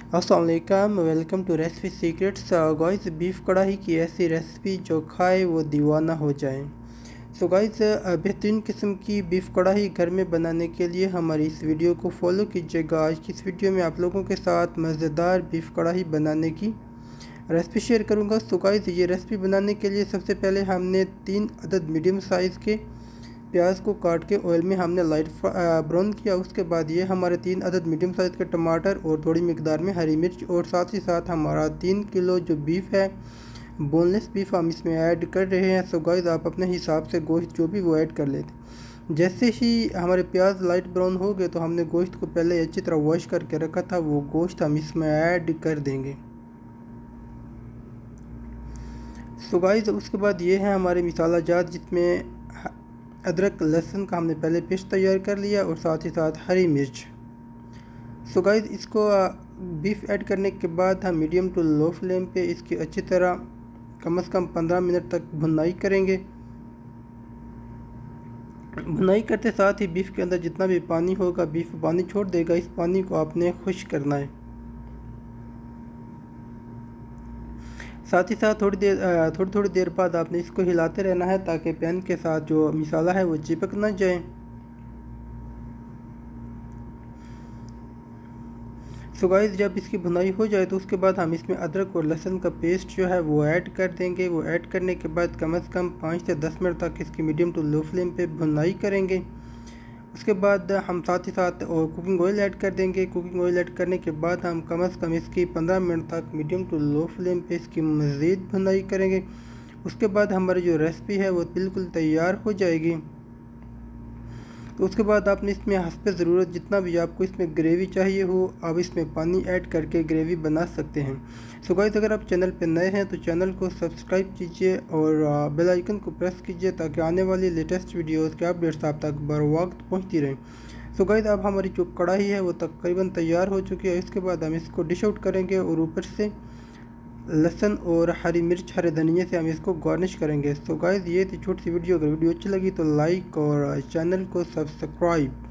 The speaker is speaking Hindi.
अस्सलाम वालेकुम, welcome to recipe secrets. Guys, beef kadai की ऐसी रेसिपी जो खाए वो दीवाना हो जाए। सो गाइस, बेहतरीन किस्म की बीफ कढ़ाई घर में बनाने के लिए हमारी इस वीडियो को फॉलो कीजिएगा। आज की इस वीडियो में आप लोगों के साथ मज़ेदार बीफ कढ़ाई बनाने की रेसिपी शेयर करूंगा। सो गाइस, ये रेसिपी बनाने के लिए सबसे पहले हमने 3 अदद मीडियम साइज़ के प्याज को काट के ऑयल में हमने लाइट ब्राउन किया। उसके बाद ये हमारे 3 अदद मीडियम साइज़ के टमाटर और थोड़ी मकदार में हरी मिर्च और साथ ही साथ हमारा 3 किलो जो बीफ है, बोनलेस बीफ, हम इसमें ऐड कर रहे हैं। सो गाइस, आप अपने हिसाब से गोश्त जो भी वो ऐड कर लेते। जैसे ही हमारे प्याज लाइट ब्राउन हो गए तो हमने गोश्त को पहले अच्छी तरह वॉश करके रखा था, वो गोश्त हम इसमें ऐड कर देंगे। सो गाइस, उसके बाद ये है हमारे मसाला जात, जिसमें अदरक लहसुन का हमने पहले पेस्ट तैयार कर लिया और साथ ही साथ हरी मिर्च। सो गाइस, इसको बीफ ऐड करने के बाद हम मीडियम टू लो फ्लेम पे इसकी अच्छी तरह कम से कम 15 मिनट तक भुनाई करेंगे। भुनाई करते साथ ही बीफ के अंदर जितना भी पानी होगा, बीफ पानी छोड़ देगा। इस पानी को आपने खुश्क करना है। साथ ही साथ थोड़ी देर बाद आपने इसको हिलाते रहना है ताकि पैन के साथ जो मसाला है वो चिपक ना जाए। सो गाइस, जब इसकी भुनाई हो जाए तो उसके बाद हम इसमें अदरक और लहसुन का पेस्ट जो है वो ऐड कर देंगे। वो ऐड करने के बाद कम से कम 5 से 10 मिनट तक इसकी मीडियम टू लो फ्लेम पे भुनाई करेंगे। उसके बाद हम साथ ही साथ और कुकिंग ऑयल ऐड कर देंगे। कुकिंग ऑयल ऐड करने के बाद हम कम से कम इसकी 15 मिनट तक मीडियम टू लो फ्लेम पे इसकी मज़ीद भुनाई करेंगे। उसके बाद हमारी जो रेसिपी है वो बिल्कुल तैयार हो जाएगी। तो उसके बाद आपने इसमें हस्ब ज़रूरत जितना भी आपको इसमें ग्रेवी चाहिए हो, आप इसमें पानी ऐड करके ग्रेवी बना सकते हैं। सो गाइस, अगर आप चैनल पर नए हैं तो चैनल को सब्सक्राइब कीजिए और बेल आइकन को प्रेस कीजिए ताकि आने वाली लेटेस्ट वीडियोस के अपडेट्स आप तक बर वक्त पहुँचती रहें। सो गाइस, अब हमारी जो कढ़ाई है वो तकरीबन तैयार हो चुकी है। इसके बाद हम इसको डिश आउट करेंगे और ऊपर से लहसुन और हरी मिर्च, हरे धनिया से हम इसको गार्निश करेंगे। सो गाइस, ये थी छोटी सी वीडियो। अगर वीडियो अच्छी लगी तो लाइक और चैनल को सब्सक्राइब।